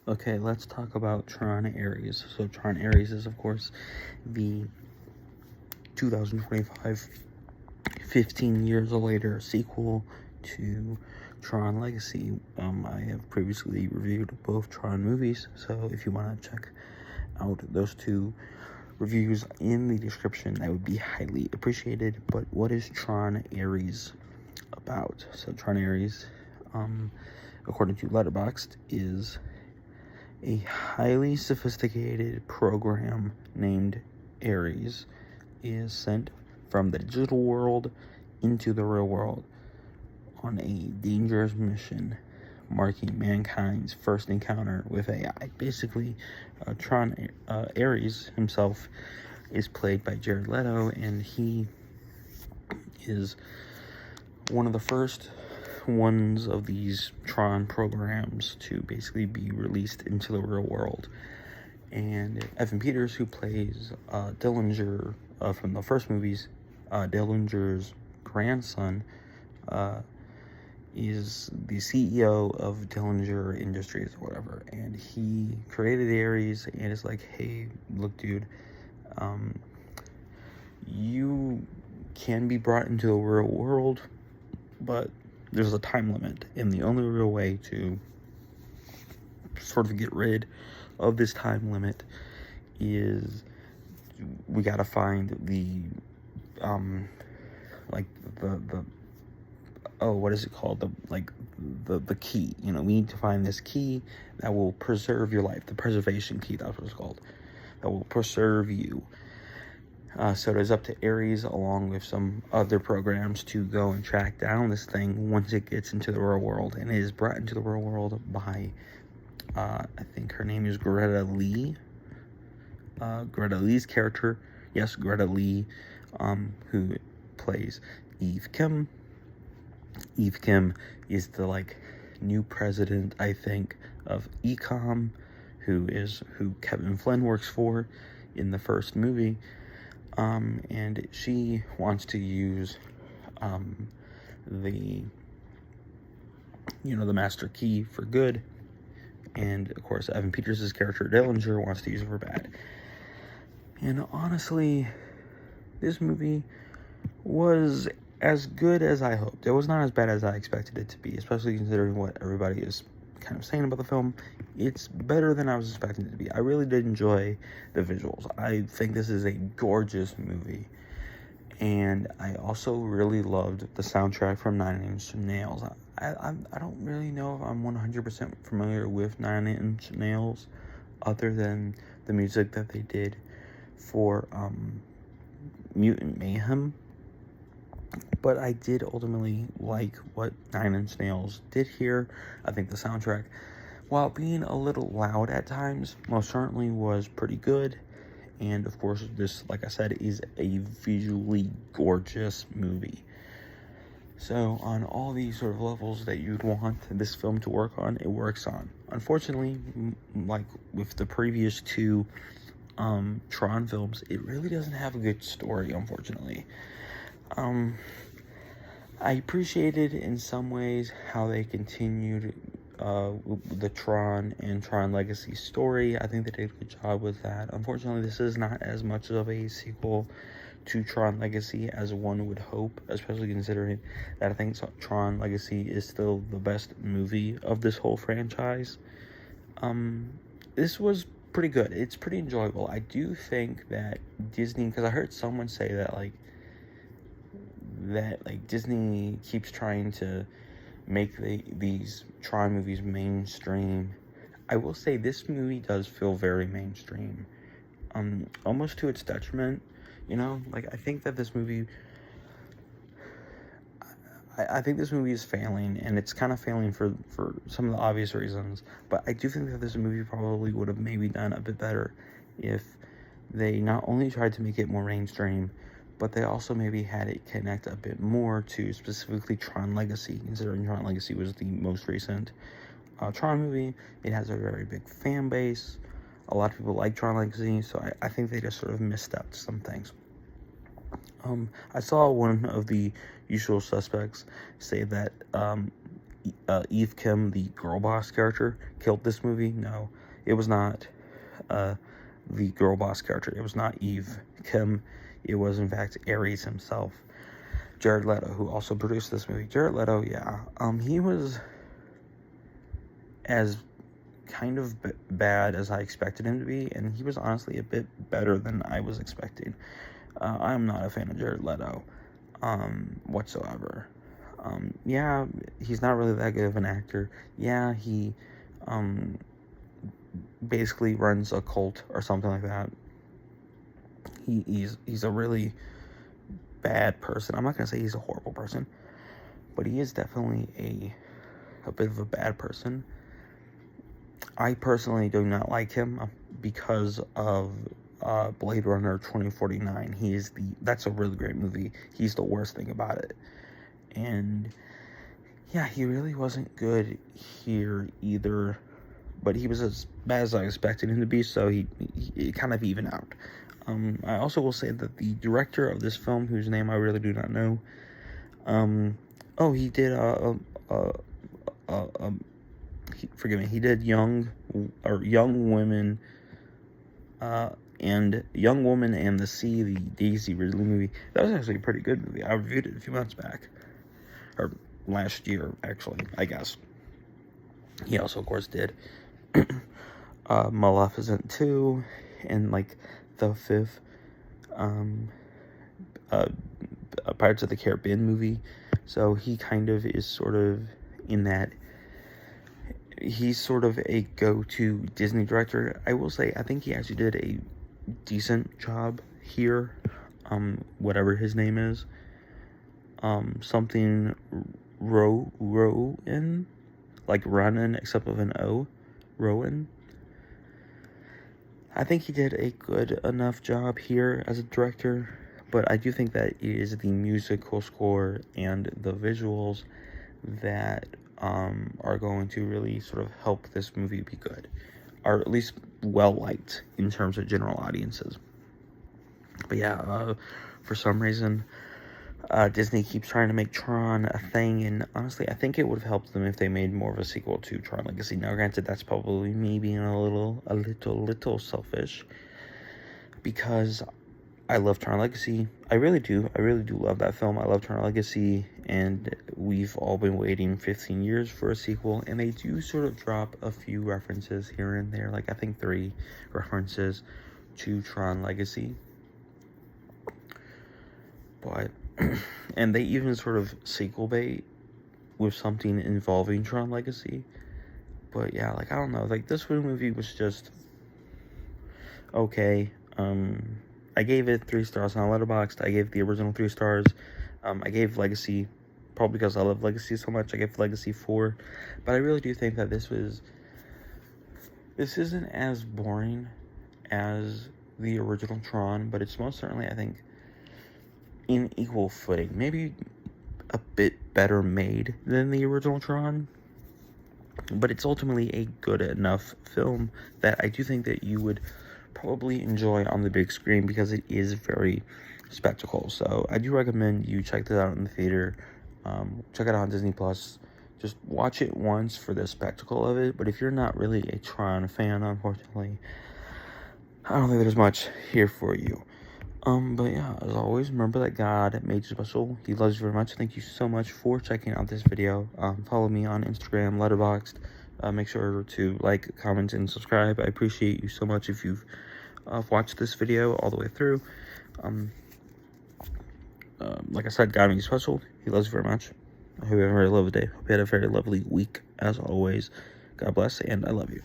Okay, let's talk about Tron Aries. So Tron Aries is, of course, the 2025, 15 years later sequel to Tron Legacy. I have previously reviewed both Tron movies, so if you want to check out those two reviews in the description, that would be highly appreciated. But what is Tron Aries about? So Tron Aries, according to Letterboxd, is a highly sophisticated program named Aries is sent from the digital world into the real world on a dangerous mission, marking mankind's first encounter with AI. Basically, Aries himself is played by Jared Leto, and he is one of the first ones of these Tron programs to basically be released into the real world. And Evan Peters, who plays Dillinger from the first movies, Dillinger's grandson, is the CEO of Dillinger Industries or whatever, and he created Aries and is like, hey, look, dude, you can be brought into the real world, but there's a time limit, and the only real way to sort of get rid of this time limit is we gotta find the what is it called, the key. We need to find this key that will preserve your life, the preservation key, that's what it's called, that will preserve you. So it is up to Aries, along with some other programs, to go and track down this thing once it gets into the real world. And it is brought into the real world by, I think her name is Greta Lee. Greta Lee's character, yes, Greta Lee, who plays Eve Kim. Eve Kim is the, new president, I think, of Ecom, who Kevin Flynn works for in the first movie. And she wants to use the master key for good, and of course Evan Peters' character Dillinger wants to use it for bad. And honestly, this movie was as good as I hoped. It was not as bad as I expected it to be, especially considering what everybody is kind of saying about the film. It's better than I was expecting it to be. I really did enjoy the visuals. I think this is a gorgeous movie. And I also really loved the soundtrack from Nine Inch Nails. I don't really know if I'm 100% familiar with Nine Inch Nails, other than the music that they did for Mutant Mayhem. But I did ultimately like what Nine Inch Nails did here. I think the soundtrack, while being a little loud at times, most certainly was pretty good. And of course, this, like I said, is a visually gorgeous movie. So on all these sort of levels that you'd want this film to work on, it works on. Unfortunately, like with the previous two Tron films, it really doesn't have a good story, unfortunately. I appreciated in some ways how they continued the Tron and Tron Legacy story. I think they did a good job with that. Unfortunately, this is not as much of a sequel to Tron Legacy as one would hope, especially considering that I think Tron Legacy is still the best movie of this whole franchise. This was pretty good. It's pretty enjoyable. I do think that Disney, because I heard someone say that Disney keeps trying to make these Tron movies mainstream. I will say this movie does feel very mainstream, almost to its detriment. I think that this movie, I think this movie is failing, and it's kind of failing for some of the obvious reasons. But I do think that this movie probably would have maybe done a bit better if they not only tried to make it more mainstream, but they also maybe had it connect a bit more to specifically Tron Legacy, considering Tron Legacy was the most recent Tron movie. It has a very big fan base. A lot of people like Tron Legacy, so I think they just sort of misstepped some things. I saw one of the usual suspects say that Eve Kim, the girl boss character, killed this movie. No, it was not the girl boss character. It was not Eve Kim. It was, in fact, Aries himself, Jared Leto, who also produced this movie. Jared Leto, yeah, he was as kind of bad as I expected him to be, and he was honestly a bit better than I was expecting. I'm not a fan of Jared Leto, whatsoever. Yeah, he's not really that good of an actor. Yeah, he, basically runs a cult or something like that. He's a really bad person. I'm not gonna say he's a horrible person, but he is definitely a bit of a bad person. I personally do not like him because of Blade Runner 2049. That's a really great movie. He's the worst thing about it. And yeah, he really wasn't good here either, but he was as bad as I expected him to be, so he kind of evened out. I also will say that the director of this film, whose name I really do not know, he did forgive me, he did Young Women and Young Woman and the Sea, the Daisy Ridley movie. That was actually a pretty good movie. I reviewed it a few months back, or last year, actually, I guess. He also, of course, did Maleficent 2 and, like, the 5th Pirates of the Caribbean movie. So he kind of is sort of in that. He's sort of a go-to Disney director. I will say, I think he actually did a decent job here. Whatever his name is. Something Rowan, like Ronan, except with an O. Rowan. I think he did a good enough job here as a director, but I do think that it is the musical score and the visuals that are going to really sort of help this movie be good, or at least well-liked in terms of general audiences. But yeah, for some reason, Disney keeps trying to make Tron a thing, and honestly, I think it would have helped them if they made more of a sequel to Tron Legacy. Now, granted, that's probably me being a little selfish, because I love Tron Legacy. I really do love that film. I love Tron Legacy, and we've all been waiting 15 years for a sequel, and they do sort of drop a few references here and there, like I think 3 references to Tron Legacy. But, and they even sort of sequel bait with something involving Tron Legacy. But yeah, like, I don't know, like, this movie was just okay. I gave it 3 stars on Letterboxd. I gave the original 3 stars. I gave Legacy, probably because I love Legacy so much, I gave Legacy 4. But I really do think that this isn't as boring as the original Tron, but it's most certainly, I think, in equal footing. Maybe a bit better made than the original Tron, but it's ultimately a good enough film that I do think that you would probably enjoy on the big screen, because it is very spectacle. So I do recommend you check this out in the theater. Check it out on Disney Plus. Just watch it once for the spectacle of it. But if you're not really a Tron fan, unfortunately, I don't think there's much here for you. But yeah, as always, remember that God made you special. He loves you very much. Thank you so much for checking out this video. Follow me on Instagram, Letterboxd. Make sure to like, comment, and subscribe. I appreciate you so much if you've watched this video all the way through. Like I said, God made you special. He loves you very much. I hope you have a very lovely day. Hope you had a very lovely week, as always. God bless, and I love you.